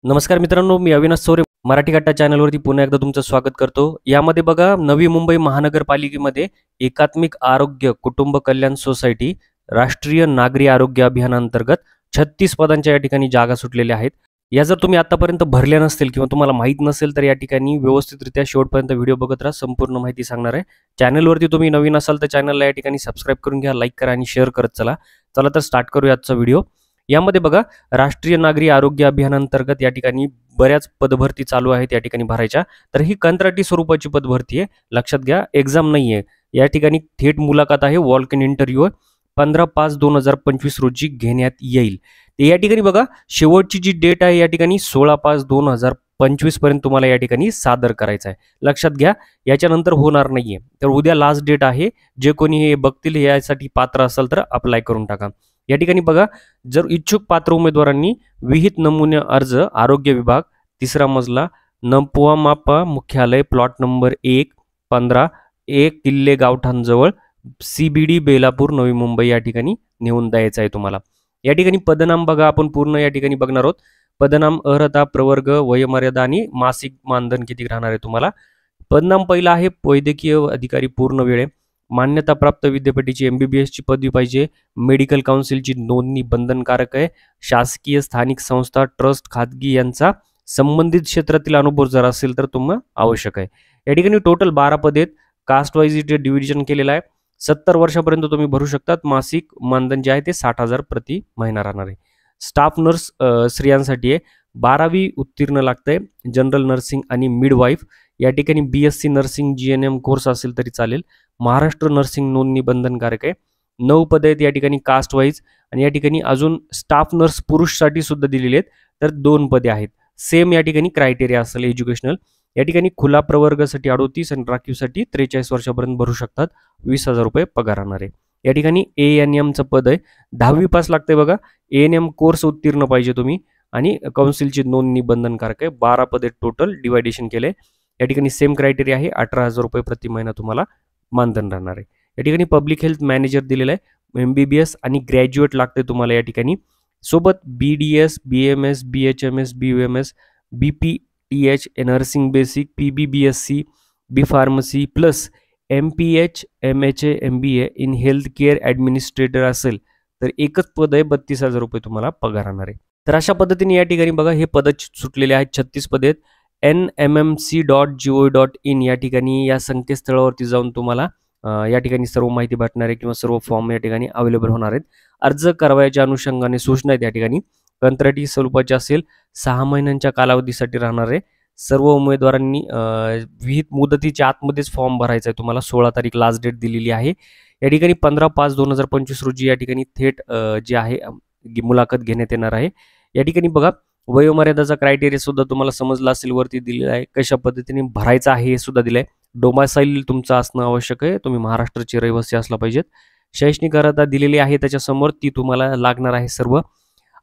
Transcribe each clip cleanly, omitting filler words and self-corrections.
नमस्कार मित्रांनो, मी अविनाश चौरे मराठी कट्टा चॅनलवरती पुन्हा एकदा तुमचं स्वागत करतो। यामध्ये बघा, नवी मुंबई महानगरपालिकेमध्ये एकात्मिक आरोग्य कुटुंब कल्याण सोसायटी राष्ट्रीय नागरी आरोग्य अभियानांतर्गत 36 पदांच्या या ठिकाणी जागा सुटलेल्या आहेत। या जर तुम्ही आतापर्यंत भरल्या नसतील किंवा तुम्हाला माहित नसेल तर या ठिकाणी व्यवस्थितरित्या शेवटपर्यंत व्हिडिओ बघत राहा, संपूर्ण माहिती सांगणार आहे। चॅनलवरती तुम्ही नवीन असाल तर चॅनलला या ठिकाणी सबस्क्राइब करून घ्या, लाईक करा आणि शेअर करत चला। चला तर स्टार्ट करूया आजचा व्हिडिओ। यामध्ये बघा, राष्ट्रीय नागरी आरोग्य अभियानांतर्गत या ठिकाणी बऱ्याच पदभरती चालू आहेत या ठिकाणी भरायच्या। तर ही कंत्राटी स्वरूपाची पदभरती आहे, लक्षात घ्या, एक्झाम नाही आहे या ठिकाणी, थेट मुलाखत आहे, वॉक इन इंटरव्ह्यू 15/5/2025 रोजी घेण्यात येईल। या ठिकाणी बघा, शेवटची जी डेट आहे या ठिकाणी 16/5/2025 पर्यंत तुम्हाला या ठिकाणी सादर करायचं आहे, लक्षात घ्या, याच्यानंतर होणार नाहीये। तर उद्या लास्ट डेट आहे, जे कोणी हे बघतील यासाठी पात्र असेल तर अप्लाय करून टाका। या ठिकाणी बघा, जर इच्छुक पात्र उमेदवारांनी विहित नमुने अर्ज आरोग्य विभाग, 3रा मजला, नपुआ मुख्यालय, प्लॉट नंबर 1/15 किल्ले गावठाणजवळ, CBD बेलापूर, नवी मुंबई या ठिकाणी नेऊन द्यायचं आहे तुम्हाला। या ठिकाणी पदनाम बघा, आपण पूर्ण या ठिकाणी बघणार आहोत। पदनाम, अर्हता, प्रवर्ग, वयोमर्यादा आणि मासिक मानधन किती राहणार आहे तुम्हाला। पदनाम पहिला आहे वैद्यकीय अधिकारी पूर्ण वेळ, मान्यताप्राप्त विद्यापीठाची MBBS ची पदवी पाहिजे, मेडिकल काउन्सिलची नोंदणी बंधनकारक आहे, शासकीय स्थानिक संस्था ट्रस्ट खाजगी यांचा संबंधित क्षेत्रातील अनुभव जर असेल तर तुम्हाला आवश्यक आहे। या ठिकाणी टोटल 12 पदे आहेत, कास्ट वाईज इथे डिव्हिजन केलेलं आहे। 70 वर्षापर्यंत तुम्ही भरू शकतात। मासिक मानधन जे आहे ते 60,000 प्रति महिना राहणार आहे। स्टाफ नर्स स्त्रियांसाठी आहे, 12वी उत्तीर्ण लागतंय, जनरल नर्सिंग आणि मिडवाईफ, या ठिकाणी BSc नर्सिंग GNM कोर्स असेल तरी चालेल, महाराष्ट्र नर्सिंग नोंदणी बंधनकारक आहे। 9 पदे आहेत या ठिकाणी कास्ट वाईज, आणि या ठिकाणी अजून स्टाफ नर्स पुरुषसाठी सुद्धा दिलेले आहेत, तर 2 पदे आहेत। सेम या ठिकाणी क्रायटेरिया असेल एज्युकेशनल। या ठिकाणी खुला प्रवर्गासाठी 38 आणि राखीवसाठी 43 वर्षापर्यंत भरू शकतात, 20,000 रुपये पगार राहणार आहे। या ठिकाणी ANMचं पद आहे, 10वी पास लागतंय बघा, ANM कोर्स उत्तीर्ण पाहिजे तुम्ही, आणि काउन्सिलची नोंदणी बंधनकारक आहे। 12 पदे टोटल डिवायडेशन केले। या ठिकाणी सेम क्रायटेरिया आहे, 18,000 रुपये प्रति महिना तुम्हाला मानधन राहणार आहे। या ठिकाणी पब्लिक हेल्थ मॅनेजर दिलेला आहे, MBBS आणि ग्रॅज्युएट लागते तुम्हाला या ठिकाणी, सोबत BDS, BMS, BHMS, BUMS, BPTH, nursing basic, PBBSc, B pharmacy plus MPH, MHA, MBA in health care administrator असेल तर एकच पद आहे, 32,000 रुपये तुम्हाला पगार राहणार आहे। तर अशा पद्धतीने या ठिकाणी बघा, हे पद सुटलेले आहेत, 36 पदे आहेत। nmmc.gov.in या ठिकाणी या संकेतस्थळावरती जाऊन तुम्हाला या ठिकाणी सर्व माहिती भेटणार आहे किंवा सर्व फॉर्म या ठिकाणी अवेलेबल होणार आहेत। अर्ज करावयाच्या अनुषंगाने सूचना आहेत या ठिकाणी, कंत्राटी स्वरूपाचे असेल, 6 महिन्यांच्या कालावधीसाठी राहणार आहे। सर्व उमेदवारांनी विहित मुदतीच्या आतमध्येच फॉर्म भरायचा आहे तुम्हाला। 16 तारीख लास्ट डेट दिलेली आहे। या ठिकाणी 15/5/2025 रोजी या ठिकाणी थेट जे आहे मुलाखत घेण्यात येणार आहे। या ठिकाणी बघा, वयोमर्यादाचा क्रायटेरिया सुद्धा तुम्हाला समजला असेल, वरती दिलेला आहे, कशा पद्धतीने भरायचं आहे हे सुद्धा दिलंय। डोमासाईल तुमचं असणं आवश्यक आहे, तुम्ही महाराष्ट्राचे रहिवासी असला पाहिजेत। शैक्षणिक अर्हता दिलेली आहे त्याच्यासमोर, ती तुम्हाला लागणार आहे। सर्व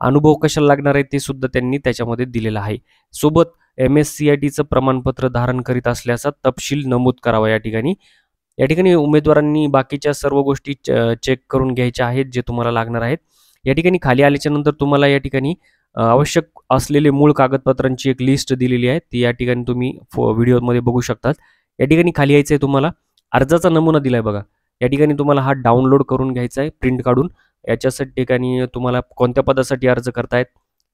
अनुभव कशाला लागणार आहे ते सुद्धा त्यांनी त्याच्यामध्ये दिलेलं आहे। सोबत MSCITचं प्रमाणपत्र धारण करीत असल्याचा तपशील नमूद करावा या ठिकाणी। या ठिकाणी उमेदवारांनी बाकीच्या सर्व गोष्टी चेक करून घ्यायच्या आहेत जे तुम्हाला लागणार आहेत। या ठिकाणी खाली आल्याच्या नंतर तुम्हाला या ठिकाणी आवश्यक असलेले मूळ कागदपत्रांची एक लिस्ट दिलेली आहे, ती या ठिकाणी तुम्ही व्हिडिओमध्ये बघू शकतात। या ठिकाणी खाली यायचं आहे, तुम्हाला अर्जाचा नमुना दिलाय बघा, या ठिकाणी तुम्हाला हा डाउनलोड करून घ्यायचा आहे प्रिंट काढून। याच्यासाठी ठिकाणी तुम्हाला कोणत्या पदासाठी अर्ज करतायत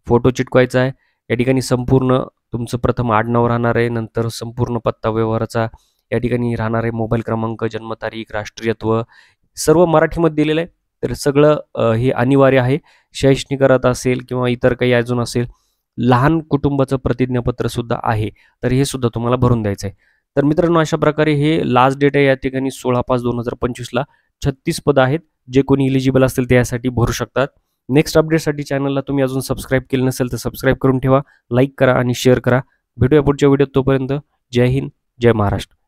फोटो चिटकवायचा आहे। या ठिकाणी संपूर्ण तुमचं प्रथम आडनाव राहणार आहे, नंतर संपूर्ण पत्ता व्यवहाराचा या ठिकाणी राहणार आहे, मोबाईल क्रमांक, जन्मतारीख, राष्ट्रीयत्व सर्व मराठीमध्ये दिलेलं आहे। तर सगळं हे अनिवार्य आहे। शैक्षणिक अर्हता असेल किंवा इतर काही अजून असेल, लहान कुटुंबाचं प्रतिज्ञापत्र सुद्धा आहे, तर हे सुद्धा तुम्हाला भरून द्यायचं आहे। तर मित्रांनो, अशा प्रकारे हे लास्ट डेट आहे या ठिकाणी 16/5/2025 36 पद आहेत, जे कोणी इलिजिबल असतील ते यासाठी भरू शकतात। नेक्स्ट अपडेटसाठी चॅनलला तुम्ही अजून सबस्क्राईब केलं नसेल तर सबस्क्राईब करून ठेवा, लाईक करा आणि शेअर करा। भेटूया पुढच्या व्हिडिओत, तोपर्यंत जय हिंद, जय महाराष्ट्र।